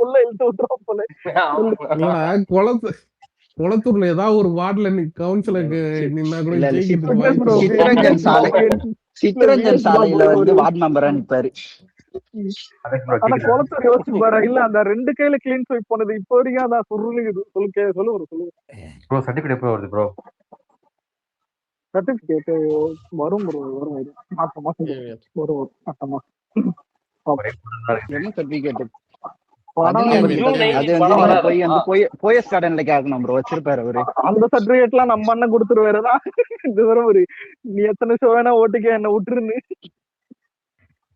புள்ள இழுத்து விட்டுருவோம் போல. குளத்தூர்ல ஏதாவது ஒரு வார்டுல நீ கவுன்சிலருக்கு நின்னா கூட இல்ல, ஜெயிக்கிறதுக்கு வாய்ப்பு bro, இருக்கு. சித்ரஞ்சன் சாலை சித்ரஞ்சன் இல்ல, சாலையில வந்து வார்டு மெம்பரா நிப்பாரு. ஆனா குளத்தூர் யோசிச்சு பாரு. இல்ல அந்த 2 கையில கிளீன் ஸ்வீப் பண்ணது இப்ப வரைக்கும் அதான் சுருளுக்குது. சொல்லு ப்ரோ சர்டிபிகேட் எப்போ வருது ப்ரோ? சர்டிபிகேட் வரும் ப்ரோ, வரும் மாசம் வரும் அடுத்த மாசம். என்ன சர்டிபிகேட்? பணம் அது வந்து நீங்க போய் போயஸ் கார்டன்ல கேட்கணும் ப்ரோ, வச்சிருப்பாரு அவரு. அந்த சர்டிபிகேட் எல்லாம் நம்ம அண்ணன் கொடுத்துருவாருதான். இது வரும் ஒரு நீ எத்தனை ஷோ வேணா ஓட்டுக்க என்ன விட்டுருன்னு.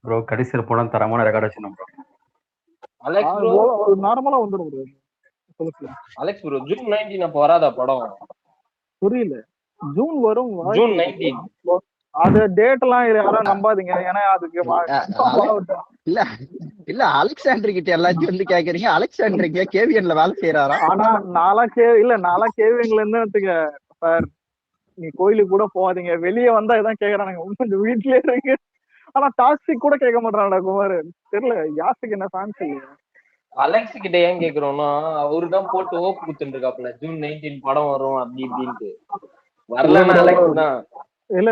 ப்ரோ கடைசியில் போனா தரமான ரெக்கார்ட் வச்சிருந்தோம் ப்ரோ. அலெக்ஸ் ப்ரோ நார்மலா வந்துடும் ப்ரோ. அலெக்ஸ் ப்ரோ ஜூன் 19 அப்ப வராதா படம்? புரியல. ஜூன் வரும். ஜூன் 19 அது டேட் எல்லாம் யாரும் நம்பாதீங்க. ஏன்னா அதுக்கு இல்ல இல்ல அலெக்சாண்டர் கிட்ட எல்லாத்தையும் வந்து கேக்குறீங்க. அலெக்சாண்டர் கேவிஎன்ல வேலை செய்யறாரா? ஆனா நாளா கேவிஎன்ல இருந்து சார் நீ கோயிலுக்கு கூட போகாதீங்க, வெளியே வந்தா இதான் கேக்குறானுங்க, கொஞ்சம் வீட்லயே இருங்க. ஆனா டாக்ஸிக் கூட கேட்க மாட்டான்டா குமார். தெரியல யாசுக்கு என்ன ஃபேன்ஸ் இல்லையா? அலெக்ஸ் கிட்ட ஏன் கேக்குறோம்னா அவருதான் போட்டு ஓப்பு குத்துட்டு இருக்காப்ல ஜூன் 19 படம் வரும் அப்படி இப்படின்ட்டு. வரலன்னா அலெக்ஸ் தான். இல்ல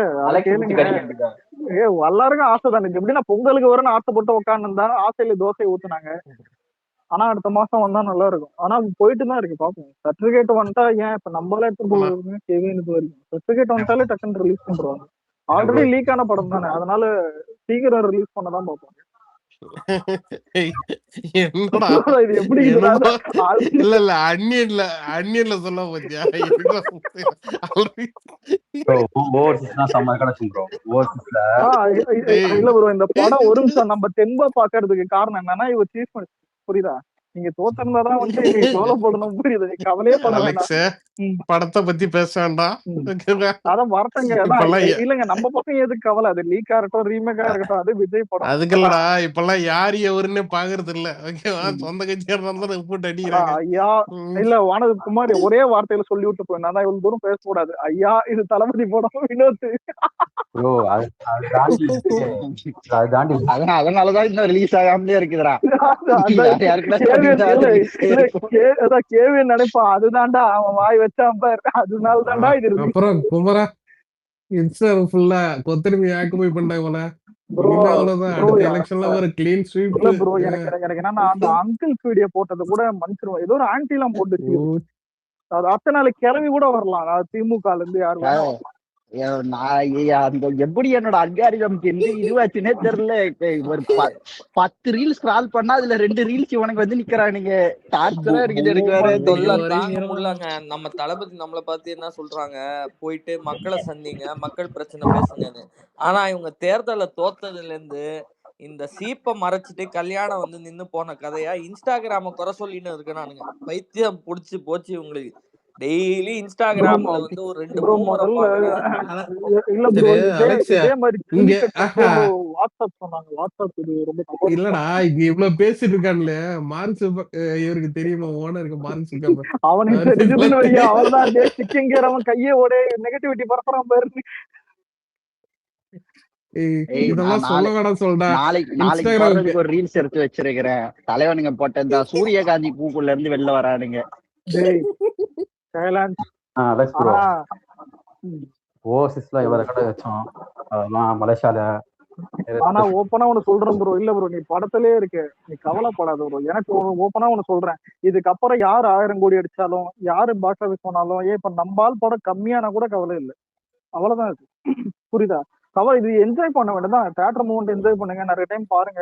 எல்லாருக்கும் ஆசை தானே. எப்படின்னா பொங்கலுக்கு வரும்னு ஆசைப்பட்டு உட்காந்து ஆசையில தோசை ஊத்துனாங்க. ஆனா அடுத்த மாசம் வந்தா நல்லா இருக்கும். ஆனா போயிட்டு தான் இருக்கு பாப்போம். சர்டிபிகேட் வந்துட்டா ஏன் இப்ப நம்மளே எடுத்து போடுவோம் சர்டிபிகேட் வந்துட்டாலே டக்குன்னு ரிலீஸ் பண்றாங்க. ஆல்ரெடி லீக் ஆன படம் தானே, அதனால சீக்கிரம் ரிலீஸ் பண்ணதான் பார்ப்போம். இது எப்படி இல்ல அன்னியன்ல சொல்ல போத்தியா? இல்ல ப்ரோ, இந்த படம் ஒரு நிமிஷம் நம்ம தெம்பா பாக்குறதுக்கு காரணம் என்னன்னா இவ சீஃப் புரியுதா? நீங்க தோத்தா வந்து கவலைப்படணும். புரியுது? கவலையே பட வேண்டாம். படத்தை பத்தி பேச வேண்டாம். அதான் வரட்டங்க. இல்லங்க நம்ம பக்கம் எதுக்கு கவலை? அது லீக்கா இருக்கட்டும் ரீமேக்கா இருக்கட்டும், அது விஜய் படம். அதுக்கு இல்லடா இப்பெல்லாம் யாரு எவருன்னு பாக்குறது இல்ல. ஓகேவா? சொந்த கட்சியா இருந்தாலும் போட்டு அடிக்கிறாங்க. ஐயா இல்ல வானது குமார் ஒரே வார்த்தையில சொல்லி விட்டு போய் நான் இவ்வளவு தூரம் பேசக்கூடாது. ஐயா இது தளபதி படம் வினோத். அதனாலதான் இன்னும் ரிலீஸ் ஆகாமலே இருக்குதுடா. கேவியன் நினைப்பான் அதுதான்டா அவன் வாய் வச்சான் பாரு, அதனால தான்டா இது. அப்புறம் குமரா இன்ஸ்டா ஃபுல்லா கொத்தடிமை ஆக்குபை பண்ணாங்க போல. எனக்கு என்னன்னா அந்த அங்கிள்ஸ் வீடியோ போட்டது கூட மன்னிச்சிருவோம். ஏதோ ஒரு ஆன்டி எல்லாம் போட்டுச்சு. அது அத்தனை நாளைக்கு கிளம்பி கூட வரலாம். திமுகல இருந்து யாரும் எப்படி என்னோட அல்காரிதம் இதுவாச்சுன்னே தெரியல. ஒரு 10 ரீல் ஸ்க்ரால் பண்ணா அதுல 2 ரீல்ஸ் இவனுக்கு வந்து நிக்கிறானுங்க. டார்ச்சரா இருக்குது. எனக்கு வேற தாங்க முடியலங்க. நம்ம தளபதி நம்மளை பார்த்து என்ன சொல்றாங்க, போயிட்டு மக்களை சந்திங்க, மக்கள் பிரச்சனை பேசுங்கன்னு. ஆனா இவங்க தேர்தலை தோத்ததுல இருந்து இந்த சீப்பை மறைச்சிட்டு கல்யாணம் வந்து நின்னு போன கதையா இன்ஸ்டாகிராம குறை சொல்லின்னு இருக்கு. நானுங்க பைத்தியம் புடிச்சு போச்சு உங்களுக்கு. டெய்லி இன்ஸ்டாகிராம்ல வந்து ஒரு 2 இல்லடா இங்க இவ்வளவு பேசிட்டு இருக்கான்ல மார்க்ஸ் இவருக்கு தெரியுமா? ஓனருக்கு மார்க்ஸ் அவன் கையே ஓட நெகட்டிவிட்டி பரப்புறான் பாரு. நாளைக்கு ஒரு ரீல்ஸ் எடுத்து வச்சிருக்கிறேன். தலைவனுங்க போட்ட சூரியகாந்தி பூக்குள்ள இருந்து வெளில வரானுங்க. மலேசியால ஆனா ஓப்பனா ஒண்ணு சொல்றேன் ப்ரோ. இல்ல ப்ரோ நீ படத்திலே இருக்க, நீ கவலைப்படாத ப்ரோ. எனக்கு ஓப்பனா ஒண்ணு சொல்றேன், இதுக்கப்புறம் யாரு 1000 கோடி அடிச்சாலும் யாரு பாக்ஸ் ஆஃபீஸ் போனாலும் இப்ப நம்பால் படம் கம்மியானா கூட கவலை இல்லை. அவ்வளவுதான் இருக்கு. புரியுதா? கவலை இது என்ஜாய் பண்ண வேண்டியதான். தியேட்டர் மூமெண்ட் என்ஜாய் பண்ணுங்க. நிறைய டைம் பாருங்க.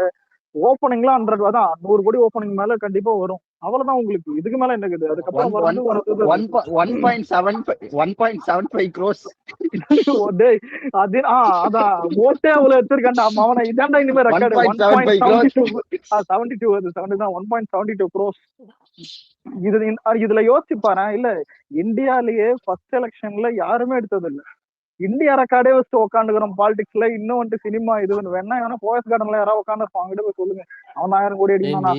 ஓப்பனிங்லாம் 100 தான் 100 கோடி ஓப்பனிங் மேல கண்டிப்பா வரும். அவ்வளவுதான் உங்களுக்கு. இதுக்கு மேல என்ன இருக்குது? அதுக்கப்புறம் 1.75 crores அதான் ஓட்டே அவ்வளவு எடுத்திருக்காண்டா அவனை. இதாண்டா இனிமே ரெக்கார்டு 1.72 அது 1.72 crores. இதுல யோசிச்சு பாரு. இல்ல இந்தியாலேயே ஃபர்ஸ்ட் எலெக்ஷன்ல யாருமே எடுத்தது இல்ல. இந்தியா ரெக்கார்டே வச்சு உட்காந்துக்கிறோம் பாலிடிக்ஸ்ல. இன்னும் வந்து சினிமா இது வேணா வேணா போயஸ் கார்டன்ல யாராவது உட்காந்து அவங்ககிட்ட போய் சொல்லுங்க, அவன் 1000 கோடி அடிக்கணும்.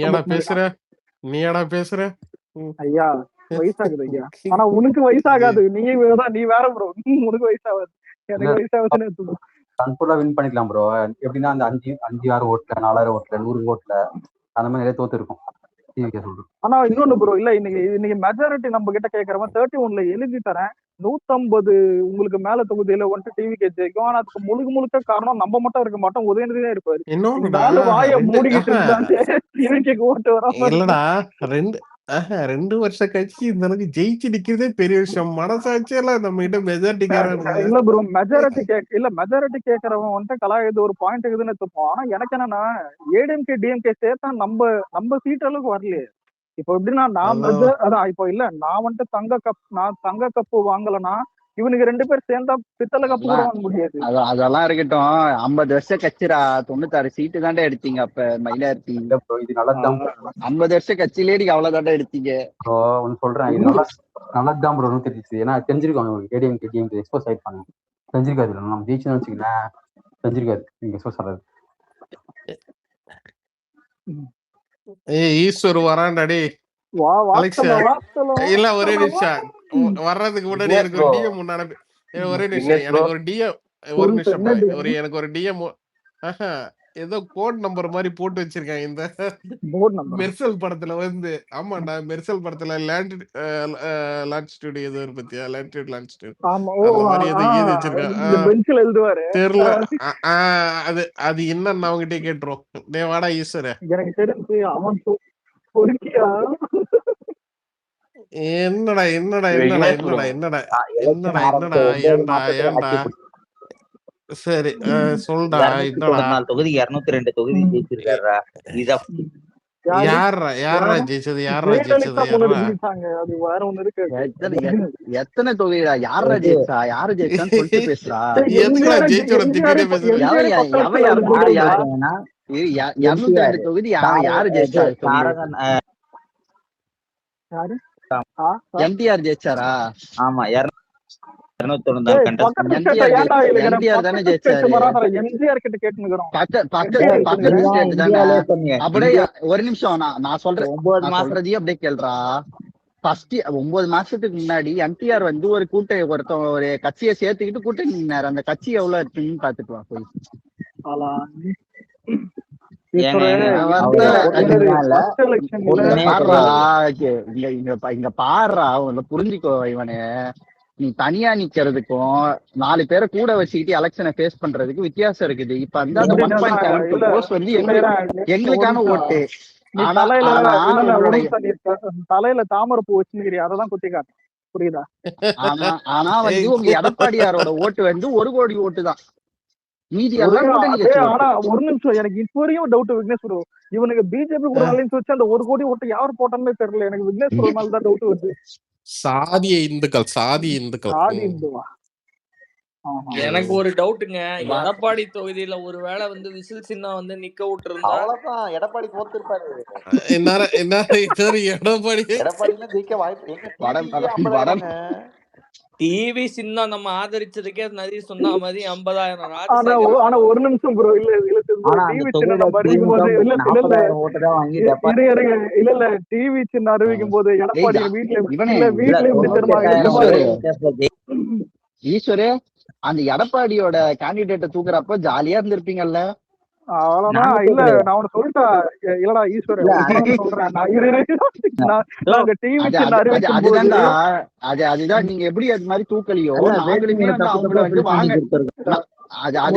நீடா பேசுற ஐயா வயசாகுது ஐயா. ஆனா உனக்கு வயசாகாது. நீ வேற ப்ரோ. உனக்கு வயசாகாது, எனக்கு வயசாகுதுன்னு கண்ட்ரோலா வின் பண்ணிக்கலாம் ப்ரோ. எப்படின்னா அந்த 5,000 ஓட்டுல 4,000 ஓட்டுல 100 ஓட்டுல அந்த மாதிரி நிறைய தோத்து இருக்கும். டிவிகே சொல்றேன். ஆனா இன்னொன்னு ப்ரோ, இல்ல இன்னைக்கு மெஜாரிட்டி நம்ம கிட்ட கேக்குறவன் 31ல எழுதி தரேன் 150 உங்களுக்கு மேல தொகுதியில வந்துட்டு டிவிகே ஜெயிக்கும். ஆனா அதுக்கு முழுக்க காரணம் நம்ம மட்டும் இருக்க மாட்டோம், உதயநிதிதான் இருப்பாரு. இந்த இன்னொன்னுடா ஆளு வாயை 2 மூடிக்கிட்டு இருந்தாலே டிவிகேக்கு ஓட்டு வராம இருக்கும். இல்லடா 2 வருஷம் கழிச்சு இந்த அளவுக்கு ஜெயிச்சு நிக்கிறதே பெரிய விஷயம். மனசாட்சியெல்லாம் நம்ம கிட்ட மெஜாரிட்டிக்காரனுங்க. இல்ல ப்ரோ, மெஜாரிட்டி கேக்குறவன் வந்துட்டு கலாயுது ஒரு பாயிண்ட் இருக்குதுன்னு எடுத்துப்போம். ஆனா எனக்கு என்னன்னா ஏடிஎம்கே டிஎம்கே சேர்த்தா நம்ம சீட் அளவுக்கு வரலையே. இப்போ எப்படின்னா அதான் இப்போ இல்ல நான் வந்துட்டு தங்க கப்பு வாங்கலன்னா இவனுக்கு 2 பேர் சேர்ந்தா பித்தளை கப்பு கூட வாங்க முடியாது. அதெல்லாம் இருக்கட்டும். 50 வருஷம் கட்சிரா, 96 சீட்டு தாண்டா எடுத்தீங்க அப்ப மைனாரிட்டி. இது நல்லதுதான் 50 வருஷம் கட்சியிலே நீங்க அவ்வளவுதாண்டா எடுத்தீங்க. ஒன்னு சொல்றேன், இது நல்லதுதான் ப்ரோ. தெரிஞ்சிச்சு, ஏன்னா தெரிஞ்சிருக்கோம் ஏடிஎம்கே டிஎம்கே எக்ஸ்போஸ் ஆயிப்பாங்க. தெரிஞ்சிருக்காது நம்ம ஜெயிச்சுன்னு வச்சுக்கேன், தெரிஞ்சிருக்காது நீங்க எக்ஸ்போஸ் ஆறது. ஈஸ்வர் வரான்டாடி. இல்ல ஒரே நிமிஷம், வர்றதுக்கு முன்னாடி எனக்கு ஒரு டிஎம் முன்னாடி ஒரே நிமிஷம், எனக்கு ஒரு டிஎம் ஒரு நிமிஷம் எனக்கு ஒரு டிஎம் ஏதோ கோட் நம்பர் மாதிரி போட்டு வச்சிருக்காங்க இந்த மெர்சல் படத்துல வந்து. ஆமாண்டா, மெர்சல் படத்துல லான்ச் ஸ்டுடியோ ஏதோ பத்தியா, லான்ச் ஸ்டுடியோ அந்த மாதிரி ஏதோ எழுதி வச்சிருக்காங்க தெரியல. அது என்னன்னு அவங்ககிட்ட கேட்டுரும். டே வாடா ஈஸ்வர, எனக்கு தெரிஞ்சு அவன் என்னடா ஏன்டா சரி சொல்டா. என்னடா தொகுதி 202 தொகுதி ஜெயிச்சிருக்காரா? யாரா ஜெயிச்சது? அது வேற ஒண்ணு இருக்கு. எத்தனை தொகுதிடா? யாரா ஜெயிச்சா? யாரு ஜெயிச்சான்னு சொல்லிட்டு பேசுறா. 202 தொகுதி யாரு ஜெயிச்சா? எம்டிஆர் ஜெயிச்சாரா? ஆமா, 201 எம்டிஆர் தானே ஜெயிச்சாரு. அப்படியே ஒரு நிமிஷம் நான் சொல்றேன். 9 மாசத்தையும் அப்படியே கேள்றா. ஃபர்ஸ்ட் 9 மாசத்துக்கு முன்னாடி எம்டிஆர் வந்து ஒரு கட்சியை சேர்த்துக்கிட்டு கூட்டணி நின்னாரு. அந்த கட்சி எவ்வளவு இருக்குன்னு பாத்துட்டு வா போய். இங்க பாடுறா, புரிஞ்சுக்கோ. இவனு நீ தனியா நிக்கிறதுக்கும் 4 பேரை கூட வச்சுக்கிட்டு எலெக்ஷனை ஃபேஸ் பண்றதுக்கு வித்தியாசம் இருக்குது. இப்ப அந்த 1.72 போஸ்ட் வந்து எங்களுக்கான ஓட்டு. தலையில தாமரை பூ வச்சுக்கிறீ, அததான் குத்தி காட்டு, புரியுதா? ஆனா வந்து உங்க எடப்பாடியாரோட ஓட்டு வந்து 1 கோடி ஓட்டு தான். மீதி ஆனா ஒரு நிமிஷம், எனக்கு இப்ப வரையும் டவுட் விக்னேஷ் ப்ரோ. இவனுக்கு பிஜேபி கூட அலைன்ஸ் வச்சு அந்த 1 கோடி ஓட்டு யாரு போட்டான்னு தெரியல. எனக்கு விக்னேஷ் ப்ரோ மேல தான் டவுட் வருது. சாதி இந்துக்கள். எனக்கு ஒரு டவுட்டுங்க. எடப்பாடி தொகுதியில ஒருவேளை வந்து விசில் சின்னம் வந்து நிக்க விட்டு இருந்தா அவ்வளவுதான், எடப்பாடி தோத்துருப்பாரு. எடப்பாடி ஜெயிக்க வாய்ப்பு. டிவி சின்னம் நம்ம ஆதரிச்சதுக்கே நிறைய சொன்ன மாதிரி 50,000 ஆனா ஒரு நிமிஷம் ப்ரோ, இல்ல டிவி சின்னம் நம்ம அறிவிக்கும் போது இல்ல டிவி சின்னம் அறிவிக்கும் போது எடப்பாடி வீட்டுல ஈஸ்வரே அந்த எடப்பாடியோட கேண்டிடேட்டை தூக்குறப்ப ஜாலியா இருந்திருப்பீங்கல்ல. அவ்வளவுதான். இல்ல நான் உனக்கு சொல்லிட்டேன். இல்லடா ஈஸ்வரன், அதுதான் நீங்க எப்படி அது மாதிரி தூக்கலையோ நாங்களுமே அவங்கள வந்து வாங்க. அதுதான்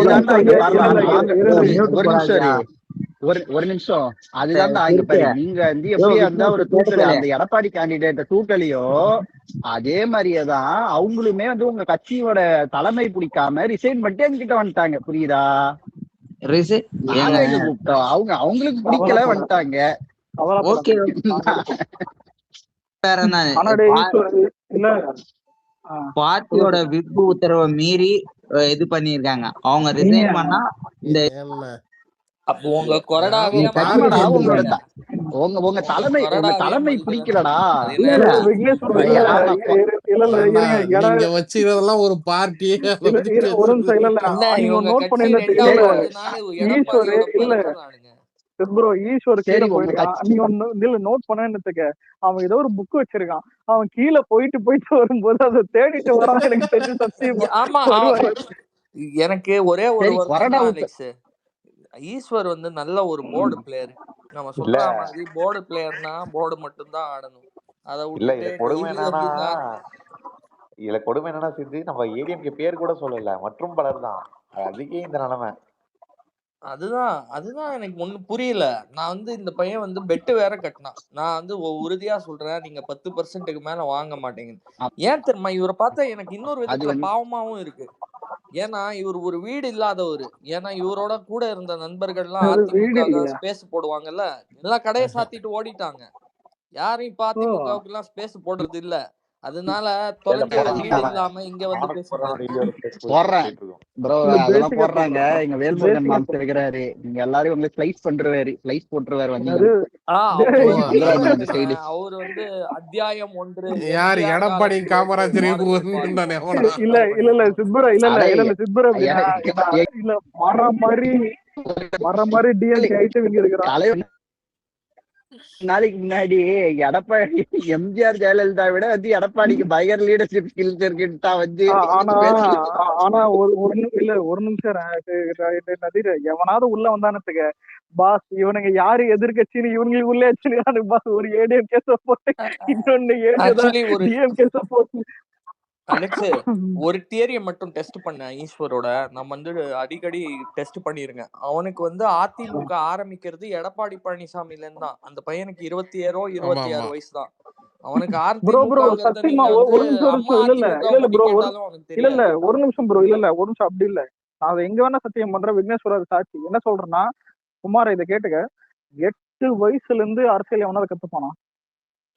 ஒரு நிமிஷம் அதுதான் நீங்க வந்து எப்படி இருந்தா ஒரு தூக்கல அந்த எடப்பாடி கேண்டிடேட்ட தூக்கலையோ அதே மாதிரியேதான் அவங்களுமே வந்து உங்க கட்சியோட தலைமை பிடிக்காம ரிசைன் பண்ணிட்டு எங்ககிட்ட வந்துட்டாங்க. புரியுதா? கூப்பிட்டோம், அவங்களுக்கு பிடிக்கல வந்துட்டாங்க. பார்ட்டியோட விப்பு உத்தரவை மீறி இது பண்ணிருக்காங்க. அவங்க ரிசைன் பண்ணா இந்த அப்போ உங்க கொறடாவே உங்க தலைமை பிடிக்கலடா. நீங்க வச்சிருந்ததெல்லாம் ஒரு பார்ட்டி. ப்ரோ ஈஸ்வர் கீழே போயிருக்கான். நீ ஒண்ணு நோட் பண்ணதுக்கு அவன் ஏதோ ஒரு புக் வச்சிருக்கான். அவன் கீழே போயிட்டு வரும்போது அதை தேடிட்டு வரான். எனக்கு தெரிஞ்சு சத்தியம். ஆமா, எனக்கு ஒரே ஒரு ஈஸ்வர் வந்து நல்ல ஒரு போர்டு பிளேயர். நம்ம இல்ல சொல்ற மாதிரி போர்டு பிளேயர்னா போர்டு மட்டும் தான் ஆடணும். அதை இல்ல விட்டுட்டு இதுல கொடுமை டெய்லி என்னன்னா எப்படின்னா இதுல கொடுமை என்னன்னா சித்தி நம்ம ஏடிஎம்கே பேர் கூட சொல்லல மற்றும் பலர் தான் அதுக்கே இந்த நிலைமை. அதுதான் எனக்கு ஒண்ணு புரியல. நான் வந்து இந்த பையன் வந்து பெட்டு வேற கட்டினான். நான் வந்து உறுதியா சொல்றேன், நீங்க 10% மேல வாங்க மாட்டீங்கன்னு. ஏன் தெரியுமா? இவரை பார்த்தா எனக்கு இன்னொரு அது விதத்துல வந்து பாவமாவும் இருக்கு. ஏன்னா இவர் ஒரு வீடு இல்லாதவரு. ஏன்னா இவரோட கூட இருந்த நண்பர்கள்லாம் அது வீடு அதிமுக இல்லையா? ஸ்பேஸ் போடுவாங்கல்ல, எல்லாம் கடையை சாத்திட்டு ஓடிட்டாங்க. யாரும் இப்ப ஓ அதிமுகவுக்கு எல்லாம் ஸ்பேஸ் போடுறது இல்ல. அதனால இல்ல தொலைஞ்ச போடுறாங்க வீடு இல்லாம இங்க வந்து நானும் பேசிட்டு போடுறேன் இருக்கான். டெய்லி ஒரு பேர் போடுறேன் போயிட்டு இருக்கோம். ப்ரோ, இல்ல அதெல்லாம் பேசிக்கா போடுறாங்க. சொல்றேன். இங்க வேல்முருகன் பேசிக்கா மாம்ஸ் சொல்றேன். இருக்கிறாரு, நீங்க எல்லாரும் உங்களுக்கு ஸ்லைஸ் பண்றாரு, ஸ்லைஸ் போட்டுருவாரு என்னது? வந்தீங்கன்னா. டேய், அவரு வந்து வந்துடாதீங்க இந்த சைடு. அவரு வந்து அத்தியாயம் 1 யார் எம்ஜிஆர் எடப்பாடி காலத்திலிருந்து காமராஜர் பாடல்கள் பாடி தானே அவனா? இல்ல இல்ல இல்ல சித்புரா இல்ல இல்ல அட இல்ல இல்ல சித்புரா அப்படின்னா இல்ல வர மாதிரி டிஎம்கே ஆயிட்டு இவங்க இருக்கிறான். தலைவர் நாளைக்கு முன்னாடி எடப்பாடி எம்ஜிஆர் ஜெயலலிதா விட வந்து எடப்பாடிக்கு பயங்கர லீடர்ஷிப் ஸ்கில்ஸ் இருக்குன்னு தான் வந்து ஆனா பேசி ஆனா ஒரு நிமிஷம் நதிர எவனாவது உள்ள வந்தானத்துக்கு பாஸ் இவனுங்க யாரு எதிர்கட்சின்னு இவங்களுக்கு உள்ளே வச்சுருக்கானு பாஸ். ஒரு ஏடிஎம்கே சப்போர்ட், இன்னொன்னு ஆக்சுவலி ஒரு டிஎம்கே சப்போர்ட். அலெக்ஸ் ஒரு தியரியை மட்டும் டெஸ்ட் பண்ண ஈஸ்வரோட நம்ம வந்து அடிக்கடி டெஸ்ட் பண்ணிருங்க. அவனுக்கு வந்து அதிமுக ஆரம்பிக்கிறது எடப்பாடி பழனிசாமில இருந்து தான். அந்த பையனுக்கு 27 ஆமா 26 ஆமா வயசு தான். அவனுக்கு ப்ரோ அதிமுகங்கிறத சத்தியமா நீங்க வந்து ஒரு நிமிஷம் அம்மா இல்ல இல்ல அதிமுக இல்ல இல்ல பத்தி ப்ரோ கேட்டாலும் அவனுக்கு இல்ல இல்ல தெரியாது. ஒரு நிமிஷம் ப்ரோ இல்ல ஒரு நிமிஷம் அப்படி இல்ல. நான் அதை எங்க வேணா சத்தியம் பண்றேன். விக்னேஸ்வரர் சாட்சி. என்ன சொல்றேன்னா குமார இதை கேட்டுக்க. 8 வயசுல இருந்து அரசியல் எவனாவது கத்துப்பானா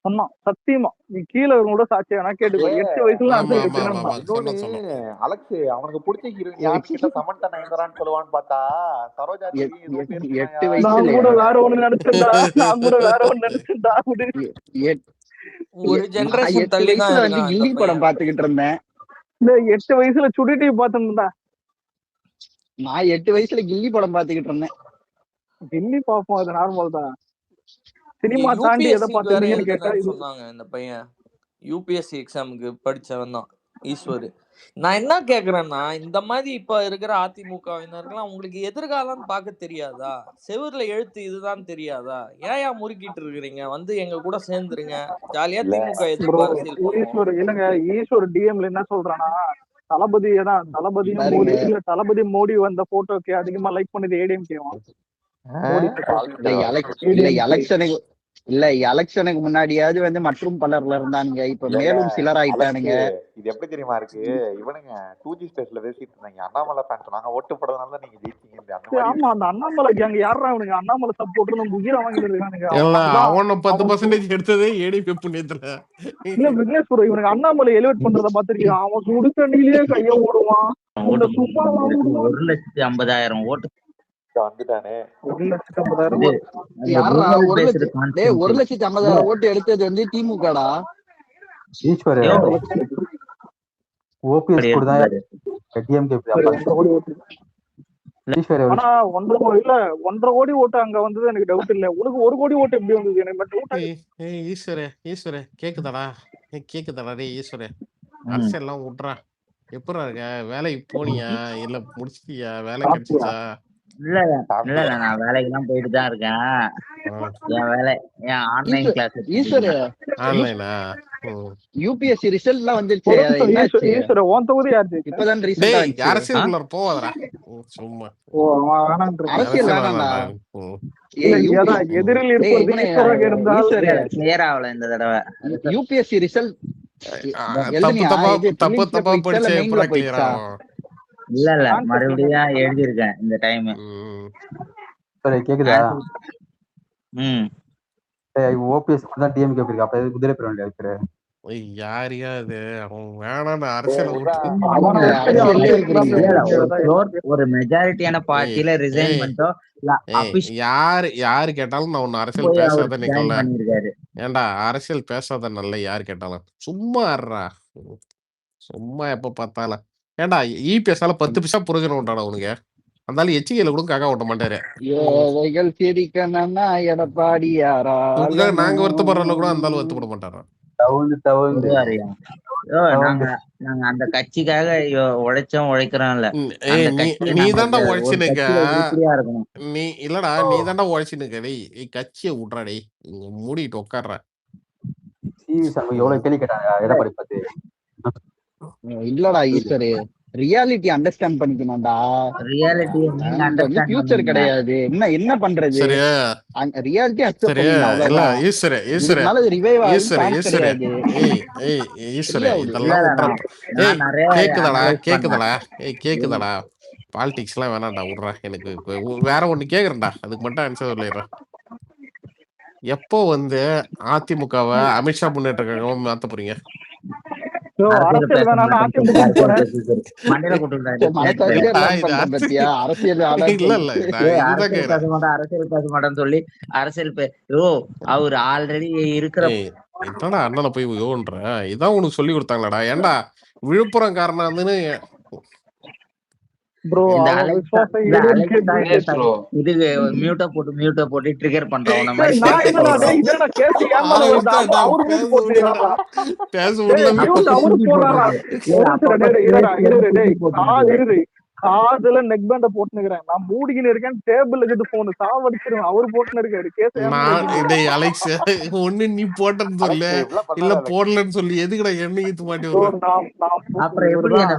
சொன்னான் சத்தியமா. நீ கீழே கூட சாட்சி வேணா கேட்டுக்கோ. 8 வயசுல ஆமா அரசியல் ஆமா ஆமா கத்துக்கணும். ஆமா இன்னொன்னு சொன்னோம். அலெக்ஸ் அவனுக்கு பிடிச்ச ஹீரோயின் யாருன்னு கேட்டா சமந்தா நயன்தாரான்னு சொல்லுவான்னு பார்த்தா சரோஜா தேவி ஏதோ பேர் 8 சொன்னாயா. நான் வயசுலயா? கூட வேற ஒண்ணு நினைச்சேன்டா. நான் கூட வேற ஒண்ணு நினைச்சேன்டா. ஒரு நான் ஜெனரேஷன் 8 தள்ளி தான் வயசுல வந்து இருக்கான் இந்த கில்லி பையன். படம் பாத்துக்கிட்டு இருந்தேன். 8 வயசுல சுடி டிவி பார்த்துருந்தா. நான் 8 வயசுல கில்லி படம் பாத்துக்கிட்டு இருந்தேன். கில்லி பார்ப்போம், அது நார்மல் தான். இங்க சினிமா தாண்டி எதை யூபிஎஸ்சிக்கு வேற பார்த்துருந்தீங்கன்னு கேட்டா எழுதுறேன்னு இது சொன்னாங்க. இந்த பையன் யூபிஎஸ்சி எக்ஸாமுக்கு படிச்சவன் தான் ஈஸ்வர். நான் என்ன கேக்குறேன்னா, இந்த மாதிரி இப்ப இருக்கிற அதிமுகவினருக்குலாம் உங்களுக்கு எதிர்காலம் பார்க்க தெரியாதா? செவுர்ல எழுத்து இதுதான் தெரியாதா? ஏயா முறுக்கிட்டு இருக்கிறீங்க? வந்து எங்க கூட சேர்ந்துருங்க, ஜாலியா இல்ல திமுக ப்ரோ எதிர்ப்பு அரசியல் பண்ணுவோம். ஈஸ்வர் இல்லைங்க. ஈஸ்வர் டிஎம்ல என்ன சொல்றானா தளபதியை தான் தளபதியும் பாருங்க, மோடி இல்ல தளபதி மோடி வந்த போட்டோக்கு அதிகமா லைக் பண்ணது ஏடிஎம்கேவா மோடி எலெக்ஷனுக்கு எலெக்ஷனுக்கு முன்னாடியாவது வந்து மற்றும் பலர்ல இருந்தானுங்க. இப்ப மேலும் சிலர் ஆயிட்டானுங்க. இது எப்படி தெரியுமா இருக்கு? இவனுங்க 2G ஸ்பேஸ்ல பேசிட்டு இருந்தாங்க. அண்ணாமலை ஃபேன் சொன்னாங்க ஓட்டு போடுறதுனால நீங்க ஜெயிச்சீங்க. அந்த மாதிரி ஆமா அந்த அண்ணாமலை கேங்க யாரா அவனுங்க அண்ணாமலை சப்போர்ட் நம்ம உயிரை வாங்கிட்டு இருக்கானுங்க. அவன 10% எடுத்ததே ஏடிபி புண்ணியத்துல. இல்ல விக்னேஸ்வரர் இவனுக்கு அண்ணாமலை எலிவேட் பண்றத பாத்திருக்கீங்க. அவன் சுடு தண்ணியிலேயே கைய ஓடுவான். ஓட்டு 1,50,000 ஓட்டு வந்துட்டானே. 1,50,000 யாரா Google based content. 1,50,000 ஓட்டு எடுத்தது வந்து திமுகடா. ஈஸ்வரே யோ, ஓபிஎஸ் கூட தான் டிஎம்கே. ஈஸ்வரே ஆனா 1.5 கோடி ஓட்டு அங்க வந்தது எனக்கு டவுட் இல்ல. உனக்கு 1 கோடி ஓட்டு எப்படி வந்தது எனக்கு டவுட் ஆகுது. ஈஸ்வரே கேக்குதாடா? கேக்குதாடா டேய் ஈஸ்வரே? அரசியல் எல்லாம் விட்றா. எப்படா இருக்க? வேலைக்கு போனியா இல்ல முடிச்சிட்டியா? வேலை கிடைச்சிச்சா? இல்ல நான் வேலைக்கெல்லாம் போயிட்டு தான் இருக்கேன். என் வேலை என் ஆன்லைன் கிளாஸ். ஈஸ்வரே ஆன்லைனா? யூபிஎஸ்சி ரிசல்ட் எல்லாம் வந்துருச்சு. என்னாச்சு? ஈஸ்வரர் உன் தொகுதி யாரு? இப்பதான் ரீசெண்டா டேய் வந்துச்சு. அரசியலுக்குள்ள போவாதடா. சும்மா ஓ வேணான்ற அரசியல் வேணாம்டா. எதிரில் இருப்பது ஈஸ்வராக இருந்தால் கிளியர் ஆகல இந்த தடவை. யூபிஎஸ்சி ரிசல்ட் தப்பா படிச்சே எப்படா கிளியர் ஆகும்? இல்ல மறுபடியும் எழுதிருக்கேன் இந்த டைம். சரி கேக்குதா? ஓபிஎஸ் தான் டிஎம்கே இருக்கு. அப்ப எது குதிரை பேர் வேண்டிய யாரியா அது? அவன் வேணாம் அரசியல ஒரு மெஜாரிட்டியான பார்ட்டில ரிசைன் பண்ணிட்டோம். யாரு கேட்டாலும் நான் ஒன்னு அரசியல் பேசாத நிக்கல. ஏன்டா அரசியல் பேசாத நல்ல யாரு கேட்டாலும் சும்மா இருறா. சும்மா எப்ப பார்த்தாலும் ஏன்டா இபிஎஸ்ஆல 10 பைசா புரோஜனம் உண்டாடா உனக்கு? அந்தாலும் எச்சிகையில கூட காக்கா ஓட்ட மாட்டாரு. எடப்பாடி நாங்க வருத்தப்படுறதுல கூட அந்தாலும் வருத்தப்பட மாட்டாரா? நாங்க நாங்க அந்த கட்சிக்காக உழைக்கிறோம்ல. அந்த கட்சியை நீ நாங்க தாண்டா ஒரு உழைச்சுனுக்க. கட்சியில உருப்படியா இருக்கணும். நீ இல்லடா, நீ தாண்டா உழைச்சுனுக்க. கட்சியை விட்றா டேய், இங்க மூடிட்டு உட்கார்ற. எவ்வளவு கேள்வி கேட்டாங்க எடப்பாடி பத்தி. இல்லடா ஈஸ்வரு, ரியாலிட்டி அண்டர்ஸ்டாண்ட் பண்ணிக்கணும்டா. ரியாலிட்டி நீங்க அண்டர்ஸ்டாண்ட் ஃபியூச்சர் பண்ணுங்க. கிடையாது. என்ன பண்றது? சரியா? ரியாலிட்டி அக்செப்ட் சரியா? பண்ணிக்கணும், இல்ல அவ்வளவுதான். ஈஸ்வர இதனால ரிவைவ் ஆகும் ஈஸ்வர சான்ஸ் ஈஸ்வர கிடையாது. ஈஸ்வர சரியா விடு. இல்ல இதெல்லாம் விட்றா. நான் நிறைய கேக்குதாடா அனலைஸ் பண்ணேன். கேக்குதாடா கேக்குதாடா? பாலிடிக்ஸ் எல்லாம் வேணாம்டா, விட்றா. எனக்கு வேற ஒண்ணு கேக்குறேன்டா, அதுக்கு மட்டும் ஆன்சர் சொல்லிடுறேன். எப்போ அதிமுகவை அமித்ஷா முன்னேற்ற கழகம் மாத்த போறீங்க? அரசியல் வேணாம்னு அதிமுக போறேன். மண்டையில கூட்டு மனசாட்சியா run பண்ற பத்தியா? அரசியல் வேணாம்னு இல்ல இல்ல சொல்லிட்டு. நான் இதுதான் அரசியல் கேக்குறேன். பேச மாட்டேன், அரசியல் பேச மாட்டேன்னு சொல்லி அரசியல் அவர் ஆல்ரெடி இருக்கிற என்னடா அண்ணனை போய் யோன்ற? இதான் உனக்கு சொல்லி கொடுத்தாங்களாடா? ஏன்டா விழுப்புரம் காரணம்னு ப்ரோ இந்த அவன் அலெக்சா விசுவாசம் இந்த ஏடிஎம்கே அலெக்சா இது மியூட்டை போட்டு ட்ரிகர் பண்றோம் உன மாதிரி நான் என்னடா டேய், இதென்ன கேஸ் ஏமாற வருது? அவரு மியூட் போட்டுறாரா? பேச டேய் மியூட் அவரு போறாரா? காதுல நெக் பேண்ட போட்டுக்கிறேன், நான் மூடிக்கின்னு இருக்கேன், டேபிள் இருக்குது போன் சாவடிச்சிருவேன். அவரு போட்டுன்னு இருக்காரு கேஸ். டேய் அலெக்ஸ், ஒண்ணு நீ போட்டன்னு சொல்லு, இல்ல போடலன்னு சொல்லி எதுக்குடா எண்ணெய் ஊத்து மாட்டி வரும்? அப்புறம் எப்படி என்ன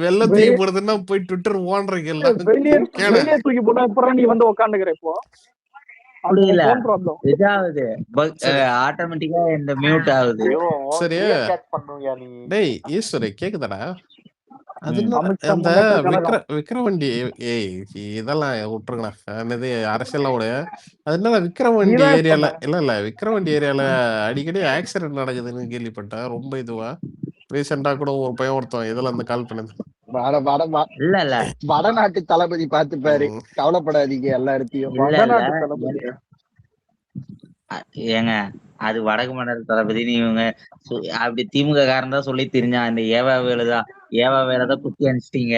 வெள்ளத்தையும் போடுறதுன்னா போய் ட்விட்டர் ஓடுறீங்க எல்லாம். வெளியே தூக்கி போட்டா அப்புறம் நீ உட்காந்துக்கிற இப்போ புரியல இதாவது ஆட்டோமேட்டிக்கா இந்த மியூட் ஆகுது. சரியா? டேய் ஈஸ்வரே கேக்குதாடா? அது அந்த விக்ரவண்டி இதெல்லாம் விட்டுருங்கண்ணா. என்னது அரசியல்லாம் விட, அது என்ன விக்ரவண்டி ஏரியால இல்ல விக்ரவண்டி ஏரியால அடிக்கடி ஆக்சிடென்ட் நடக்குதுன்னு கேள்விப்பட்டேன். ரொம்ப இதுவா ரீசெண்டா கூட ஒரு பையன் ஒருத்தன் இதுல கால் பண்ணது. இல்ல இல்ல வடநாட்டு தளபதி பாத்துப்பாரு, கவலைப்படாதீங்க எல்லா இடத்தையும். ஏங்க அது வடக்கு மண்டல தளபதி. இவங்க அப்படி திமுக காரன் தான் சொல்லி தெரிஞ்சான். இந்த ஏவா வேலைதான் குத்தி அனுப்பிச்சிட்டீங்க.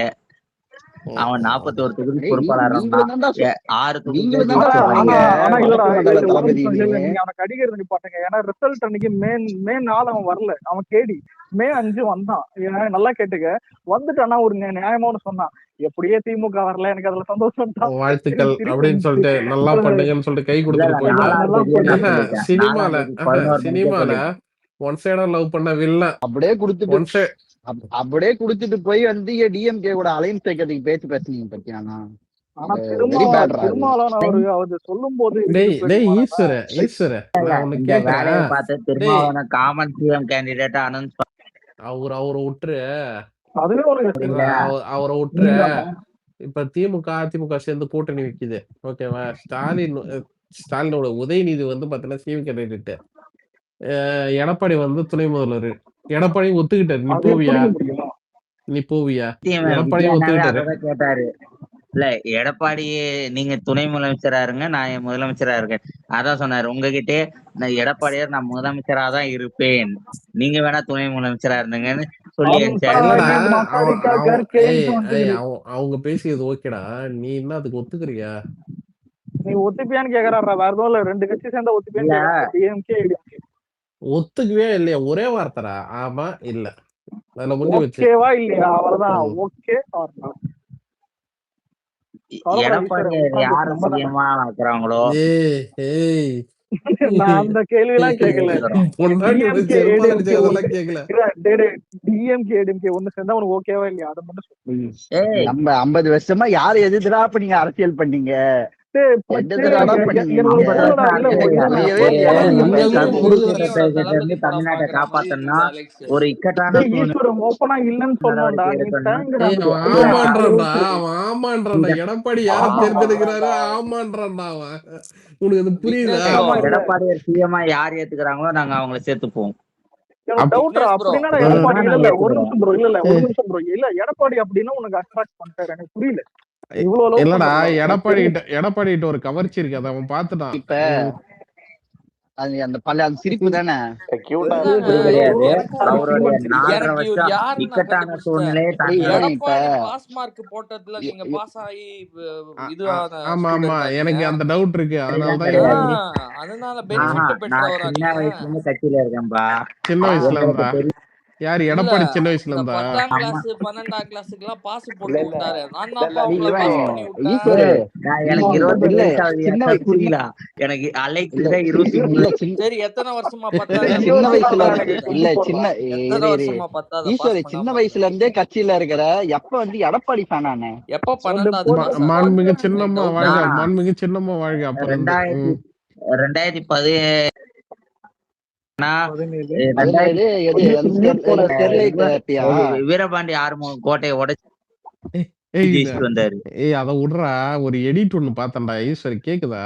அவன் 41 தொகுதி பொறுப்பாளர் 6 தொகுதி. அடிக்கிறது நிப்பாட்டுங்க. ஏன்னா ரிசல்ட் அன்னைக்கு மே 4 அவன் வரல, அவன் கேடி மே 5 வந்தான். நல்லா கேட்டுக்க, வந்துட்டானா ஒரு நியாயமான சொன்னான். எப்படியே திமுக வரல, எனக்கு அதுல சந்தோஷம் தான், வாழ்த்துக்கள் அப்படின்னு சொல்லிட்டு நல்லா பண்ணுங்கன்னு சொல்லிட்டு கை கொடுத்துட்டு போயிட்டான். சினிமால ஒன் சைடா லவ் பண்ண வில்லன் அப்படியே குடுத்துட்டு போய் டிஎம்கே கூட அலைன்ஸ் வைக்கிறதுக்கு பேசுனீங்க பத்தியானா? ஆனா திருமாவளவன் அவரு சொல்லும் போது வேலையை பார்த்து திருமாவளவன் காமன் சிஎம் கேண்டிடேட்டா அனௌன்ஸ் அவரை விட்டுரு, அதுவே ஒரு அவரை விட்டுரு. இப்ப திமுக அதிமுக சேர்ந்து கூட்டணி வைக்குது, ஓகேவா? ஸ்டாலினோட உதயநிதி பாத்தீங்கன்னா சிவி கேண்டிடேட், எடப்பாடி துணை முதல்வர். எடப்பாடி ஒத்துக்கிட்டாரு, நீ போவியா? எடப்பாடி ஒத்துக்கிட்டாரு. கேட்டாரு இல்ல எடப்பாடியே நீங்க துணை முதலமைச்சரா இருங்க, நான் முதலமைச்சரா இருக்கேன். அதான் சொன்னாரு உங்ககிட்டே, நான் எடப்பாடியார் நான் முதலமைச்சரா தான் இருப்பேன், நீங்க வேணா துணை முதலமைச்சரா இருந்தீங்கன்னு சொல்லி அவங்க பேசியது ஓகேடா. நீ என்ன அதுக்கு ஒத்துக்கிறியா? நீ ஒத்துப்பியான்னு கேக்குறாரா? வேற எதுவும் இல்ல, 2 கட்சி சேர்ந்தா ஒத்துப்பியான்னு. ஒத்துக்கவே இல்லையா? ஒரே வார்த்தைடா, ஆமா இல்ல, அதுல முடிஞ்சு வச்சு ஓகேவா இல்லையா? அவ்வளவுதான். ஓகே எடப்பாடி யாரு சிஎம்மா ஆக்குறாங்களோ. நான் அந்த கேள்வி எல்லாம் கேட்கல. டிஎம்கே ஏடிஎம்கே ஒண்ணு சேர்ந்தா உனக்கு ஓகேவா இல்லையா? அதை மட்டும் நம்ம 50 வருஷமா யாரு எதிர்த்தா அப்ப நீங்க அரசியல் பண்ணீங்க? தமிழ்நாட்டை காப்பாத்தனா ஒரு இக்கட்டான எடப்பாடி யார தேர்ந்தெடுக்கிறாரு? ஆமான்றான்டா அவன். உனக்கு அது புரியுதா? எடப்பாடியார் சிஎம்மா யார் ஏத்துக்கிறாங்களோ நாங்க அவங்களை சேர்த்துப்போம். எடப்பாடி அப்படின்னா உனக்கு அட்ராக்ட் பண்ணிட்டாரு, எனக்கு புரியல. இல்லடா, எடப்பாடி கிட்ட ஒரு கவர்ச்சி இருக்கு, அதை அவன் பாத்துட்டான். அது அந்த பல அந்த சிரிப்பு தானே. கியூட்டா இல்லங்க அப்படி கிடையாது. எனக்கு அவருடைய 4.5 எனக்கு இவர் வருஷம் யாருன்னு நான் இக்கட்டான கண்டுபிடிச்சிட்டேன். சூழ்நிலையை தாண்டி இவன் இப்ப எடப்பாடி பாஸ் மார்க் போட்டதுல இ- நீங்க இ- பாஸ் ஆகி ஆ, இதுவான ஆமா ஆமா ஸ்டூடெண்டா நீங்க? எனக்கு அந்த டவுட் இருக்கு அதனால தான் கிடையாது. அதனால ஆஹா, பெனிஃபிட் நான் பெற்றவரா சின்ன நீங்க? வயசுல இருந்து கட்சியில இருக்கேன்பா. சின்ன வயசுல உங்களுக்கு இருந்தா தெரியும். யாரு இல்ல எடப்பாடி சின்ன வயசுல இந்த இருந்தா 10ஆம் அம்மா கிளாஸ் 12ஆம் கிளாஸுக்குலாம் பாஸ் இல்ல போட்டு இல்ல விட்டாரு. நான் இல்ல தான்ப்பா இல்ல உங்களை இவன் பாஸ் பண்ணி விட்டேன். ஈஸ்வரு எனக்கு இல்ல 21 வயசு ஆகுது. சின்ன எனக்கு வயசு புரியல. எனக்கு அலெக்ஸுக்கு இல்ல தான் 23. இல்ல சின்ன சரி எத்தனை வருஷமா இல்ல 10ஆவது சின்ன பாஸ் வயசுல பண்ணாம எனக்கு இருந்த? இல்ல தூக்கி சின்ன போடுறான். எத்தனை இரு வருஷமா 10ஆவது ஈஸ்வரு பாஸ் சின்ன பண்ணாம இருந்த? வயசுல இருந்தே கட்சியில இருக்கிற எப்ப வந்து எடப்பாடி ஃபேனானே. எப்ப ஒரு 12வது பொண்ணு பாஸ் ஆன? மாண்புமிகு எனக்கு சின்னம்மா டவுட் வாழ்க நான் மாண்புமிகு சின்னம்மா வாழ்க அப்ப இருந்து 2017 17 17 எது அந்த ஸ்டெர்லைட் பியா வீரபாண்டி ஆறுமுகம் கோட்டையை உடைச்சு ஏய் ஜெயிச்சுட்டு வந்தாரு. ஏய் அத விடுறா ஒரு எடிட் ஒண்ணு பார்த்தேன்டா ஈஸ்வரி கேக்குதா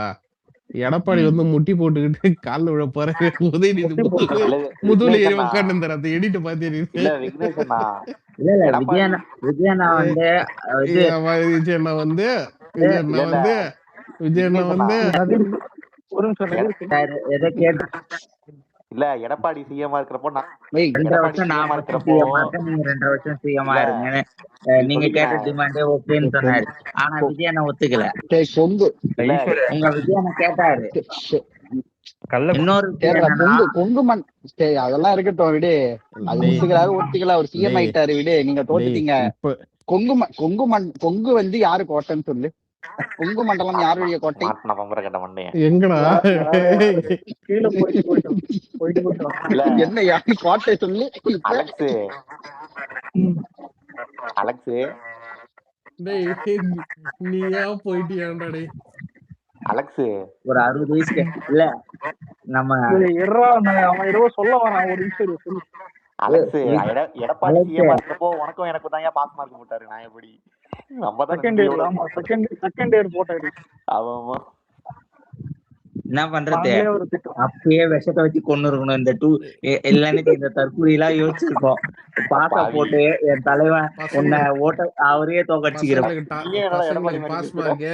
எடப்பாடி வந்து முட்டி போட்டுக்கிட்டு கால்ல விழ போறாரு உதயநிதி முட்டி போட்டா இல்ல முதுகுல விக்னேஷ் ஏறி அண்ணா உட்காந்து அந்த எடிட் பாத்தீங்க இல்ல விக்னேஷ் அண்ணா இல்ல எடப்பாடி விஜயண்ணா வந்து இது விஜய் அண்ணா வந்து இல்ல இல்ல விஜய் அண்ணா விக்னேஷ் அண்ணா வந்து நவீன் ஒரு நிமிஷம் நவீன் எதை கேட்டு இல்ல எடப்பாடி சிஎம்மா இருக்கிறப்போ நான் வெய் 2 எடப்பாடி வருஷம் சிஎம்மா 4 வருஷம் இருக்கிறப்போ சிஎம்மா இருக்க, நீங்க 2 வருஷம் சிஎம்மா இல்ல இருங்கன்னு இது நீங்க கேட்ட சொல்லிக்கிறேன் டிமாண்டே ஓகேன்னு சொன்னாரு. ஆனா விஜயண்ணா ஒத்துக்கல. கொங்கு இல்ல உங்க விஜயண்ணா கேட்டாரு. இன்னொரு விஷயம் கேக்குறா என்னன்னா, கொங்கு மண் சரி அதெல்லாம் இருக்கட்டும் விடு. அது டேய், ஒத்துக்கிறாரு ஒத்துக்கல அவர் சிஎம் டேய், ஆயிட்டாரு விடு. நீங்க டேய், தோத்துட்டீங்க. இப்ப கொங்கு வந்து யாரு கோட்டைன்னு சொல்லு. கொங்கு மண்டலம் யாருடைய கோட்டை? மாட்டின பம்பர கட்ட மண்டையன் எங்கடா கீழே போயிட்டு இல்ல என்ன யாரு கோட்டை சொல்லு இப்ப. அலெக்ஸ் அலெக்ஸ் டேய் நீயா போயிட்டியாண்டா டேய் அலெக்ஸ் ஒரு 60 வயசுக்கு இல்ல நம்ம அவன் ஏதோ சொல்ல வரான் ஒரு நிமிஷம் இரு, சொல்லு. அலெக்ஸ் எடப்பாடி அலெக்ஸ் சிஎம்மா இருக்கிறப்போ உனக்கும் எனக்கு தான் பாஸ் மார்க் போட்டாரு. நான் எப்படி நம்ம தான் செகண்ட் இயர் ஆமா செகண்ட் இயர் போட்டாரு. ஆமா என்ன பண்றது? நாங்களே ஒரு திட்டம். அப்பயே விஷத்தை வச்சு கொண்டு இருக்கணும். இந்த இல்லன்னு இந்த தற்கொலை எல்லாம் யோசிச்சிருக்கோம். பாச போட்டு என் தலைவன் உன்னை ஓட்ட அவரே தோக்கடிச்சுக்கிறோம். பசங்களுக்கு பாஸ் மார்க்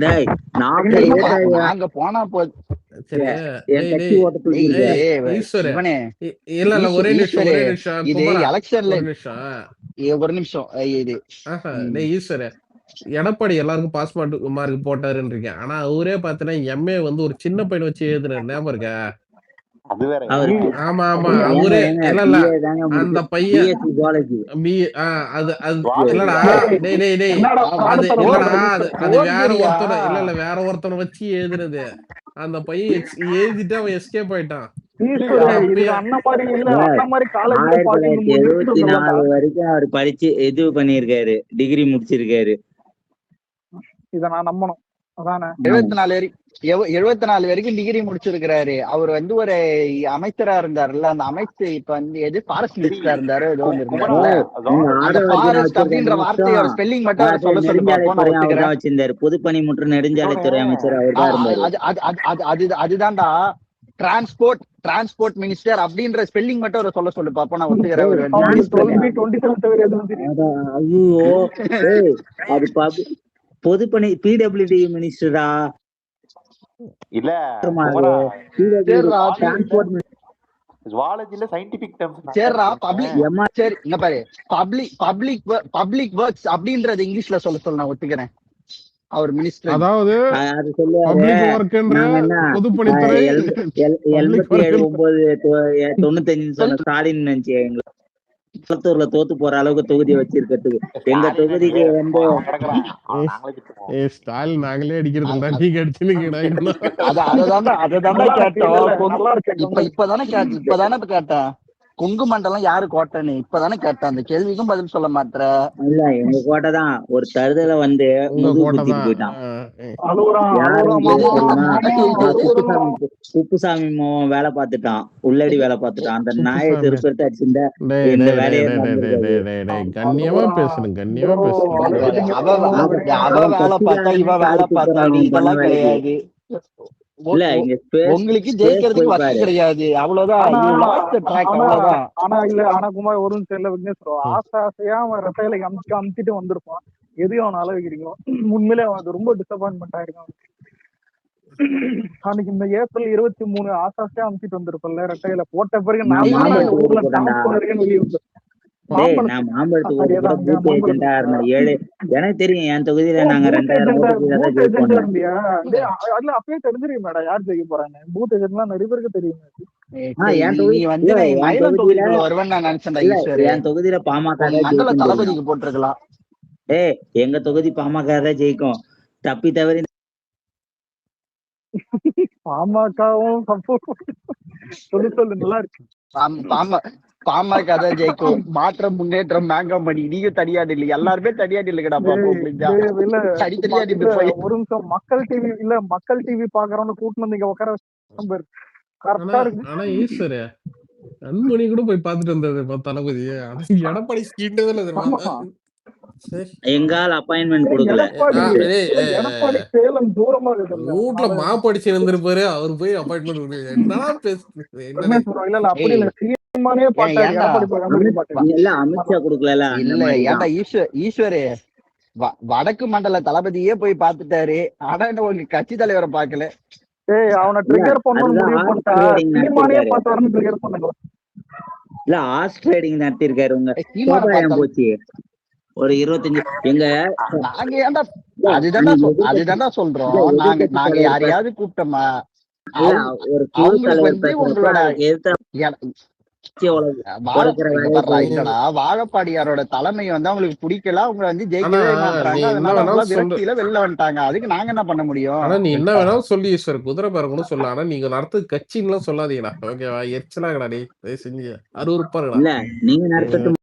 டேய், நாங்க போனா ஒரே நிமிஷம் இது எலெக்ஷன்ல ஒரு நிமிஷம் இது ஈஸ்வர எடப்பாடி எல்லாருக்கும் பாஸ் மார்க் போட்டாருன்னு இருக்கேன். ஆனா அவரே பாத்தீங்கன்னா எம்ஏ வந்து ஒரு சின்ன பையனை வச்சு எழுதுனாரு ஞாபகம் இருக்கா? ஆமா ஆமா அவரே இல்ல அந்த பையன் அது இல்லடா டேய் டேய் டேய் அது இல்லடா அது வேற ஒருத்தனை இல்ல வேற ஒருத்தனை வச்சு எழுதுனது. அந்த பையன் எழுதிட்டு அவன் எஸ்கேப் ஆயிட்டான். 1974 வரைக்கும் அவர் படிச்சு இது பண்ணிருக்காரு, டிகிரி முடிச்சிருக்காரு. இத நான் நம்பணும். 74 வரைக்கும் டிகிரி முடிச்சிருக்கிறாரு. அவர் வந்து ஒரு அமைச்சரா இருந்தாருல்ல, அந்த அமைச்சர் இப்ப வந்து எது ஃபாரஸ்ட் மினிஸ்டரா இருந்தாரு ஏதோ அப்படின்ற வார்த்தையை ஸ்பெல்லிங் மட்டும் சொல்ல சொல்லுங்க. வச்சிருந்தாரு பொதுப்பணி மற்றும் நெடுஞ்சாலைத்துறை அமைச்சர் அவர் தான் இருந்தாரு. அதுதான்டா டிரான்ஸ்போர்ட் மினிஸ்டர் அப்படின்ற ஸ்பெல்லிங் மட்டும் சொல்ல சொல்லு பாப்போம். நான் ஒத்துக்கிறேன். அது பொதுப்பணி பிடபிள்யூடி மினிஸ்டரா இல்ல ஜுவாலஜில சயின்டிபிக் டெர்ம்ஸ் சரிடா சரி இங்க பாரு பப்ளிக் வர்க்ஸ் அப்படின்றது இங்கிலீஷ்ல சொல்ல நான் ஒத்துக்கிறேன். அவர் மினிஸ்டர் அதாவது அது சொல்லுவாரு. 97 சொன்ன ஸ்டாலின் நினைச்சு எங்களுக்கு குளத்தூர்ல தோத்து போற அளவுக்கு தொகுதியை வச்சிருக்கிறதுக்கு எங்க தொகுதிக்கு வந்து ஸ்டாலின் நாங்களே அடிக்கிறது நீங்க அடிச்சுன்னு அததானே கேட்டோம். இப்பதானே கேட்டேன் கொங்கு மண்டலம் யாரு கோட்டைன்னு இப்பதானே கேட்டேன். அந்த கேள்விக்கும் பதில் சொல்ல மாட்டேற. இல்ல எங்க கோட்டை தான். ஒரு தருதல வந்து போயிட்டான். குப்புசாமி மோகன் வேலை பார்த்துட்டான், உள்ளடி வேலை பார்த்துட்டான். அந்த நாயை திருப்பி அடிச்சிருந்த இந்த வேலையை கண்ணியமா பேசணும் கண்ணியமா பேசணும். அவ வேலை பார்த்தா இவ வேலை பார்த்தா இதெல்லாம் கிடையாது. இல்ல இங்க ஸ்பேஸ் உங்களுக்கு ஸ்பேஸ் ஜெயிக்கிறதுக்கு போய் வசதி பாரு. கிடையாது, அவ்வளவுதான். ஆனா யூ லாஸ்ட் த ட்ராக், ஆனா அவ்வளவுதான். ஆனா இல்ல ஆனா குமார் ஒரு நிமிஷம் இல்ல விக்னேஷ் ப்ரோ, ஆசை ஆசையா அவன் ரெட்டையில அமுத்திட்டு வந்திருப்பான். எதையும் அவன் அளவுக்கிறீங்க, உண்மையிலே அவன் அது ரொம்ப டிசப்பாயின்மெண்ட் ஆயிருக்கான். அன்னைக்கு இந்த ஏப்ரல் 23 ஆசாசியா அமுத்திட்டு வந்திருப்பல ரெட்டையில போட்ட பிறகு நான் நான் தான் இந்த மாம்பழத்துக்கு ஊர்ல போட்டேன்டா. டாப் இருக்கேன்னு வெளியே வந்து டேய் நான் மாம்பழத்துக்கு மாம்பழத்துக்கு ஓட்டு கூட அதேதான் அங்க பூத் ஏஜெண்டா மாம்பழத்துக்கு இருந்தேன். எனக்கு தெரியும் என் தொகுதியில ஓ நாங்க பூத் 2000 ஏஜெண்டா ஓட்டுக்கு தான் பூத் ஏஜெண்டா ஜெயிப்போம். இருந்தியா? டேய் அதுல அப்பயே தெரிஞ்சிருக்கும் மேடம் யார் ஜெயிக்க போறாங்க. பூத் ஏஜென்ட்லாம் நிறைய பேருக்கு தெரியும். என் நீ தொகுதி வந்து இல்ல நீ என் மயிலம் தொகுதியில தொகுதிக்குள்ள வருவேன்னு நான் நினைச்சேன்டா இல்ல ஈஸ்வரு. என் தொகுதியில பாமக உன் தான் மண்டல ஜெயிக்கும் தெரியும். தளபதிக்கு போட்டிருக்கலாம். எங்க தொகுதி பாமக தான் ஜெயிக்கும். தப்பி தவறி பாமகவும் சப்போர்ட் சொல்லு நல்லா இருக்கு. பாமக தான் ஜெயிக்கும். மாற்றம் முன்னேற்றம் மேங்கமணி நீங்க தனியாடு இல்லை, எல்லாருமே தனியாடு இல்லைங்கடா பாப்போம். இல்ல தனித்தனியா நின்று போய் ஒரு நிமிஷம் மக்கள் டிவி இல்ல மக்கள் டிவி பாக்குறவங்க கூட்டு வந்து இங்க உட்கார கரெக்டா இருக்கு. ஆனா ஈஸ்வர அன்பணி கூட போய் பாத்துட்டு வந்தது தளபதி. எடப்பாடி ஸ்கீண்டதுல ஆமா. எங்கால் அப்பாயின்மெண்ட் கொடுக்கல. எடப்பாடி சேலம் தூரமா இருக்கு. வீட்ல மாப்படிச்சு இருந்திருப்பாரு, அவரு போய் அப்பாயின்மெண்ட் என்னடா பேசுறது. இல்ல அப்படி இல்ல, சீமானே பாட்டாரு எடப்பாடி பாட்டாரு. இல்ல அமித்ஷா கொடுக்கல. இல்ல ஏன்டா ஈஸ்வரு வடக்கு மண்டல தளபதியே போய் பாத்துட்டாரு, ஆனா உங்களுக்கு கட்சி தலைவரை பாக்கல. ஏய் அவனை ட்ரிகர் பண்ணனும் முடிவு பண்ணிட்டா சீமானே பாத்தாருன்னு ட்ரிகர் பண்ணுங்க. இல்ல ஹார்ஸ் ட்ரேடிங் நடத்திருக்காரு. உங்க சோபாயம் போச்சு ஒரு 25 எங்க நாங்க ஏன்டா அதுதான்டா சொல்றோம். நாங்க யாரையாவது கூப்பிட்டோமா? ஒரு உங்களோட வாழப்பாடியாரோட தலைமை வந்து அவங்களுக்கு பிடிக்கல, அவங்க வந்து ஜெயிக்கவே மாட்டாங்க, அதனால அவங்க விரக்தியில வெளில வந்துட்டாங்க. அதுக்கு நாங்க என்ன பண்ண முடியும்? ஆனா நீ என்ன வேணாலும் சொல்லி ஈஸ்வர், குதிரை பேரங்கன்னு சொல்லலாம். ஆனா நீங்க நடத்து கட்சின்னு எல்லாம் சொல்லாதீங்கடா. ஓகேவா? எரிச்சலா கடா. நீ செஞ்சு அருவருப்பா இருக்கா. இல்ல நீங்க நடத்தட்டும்.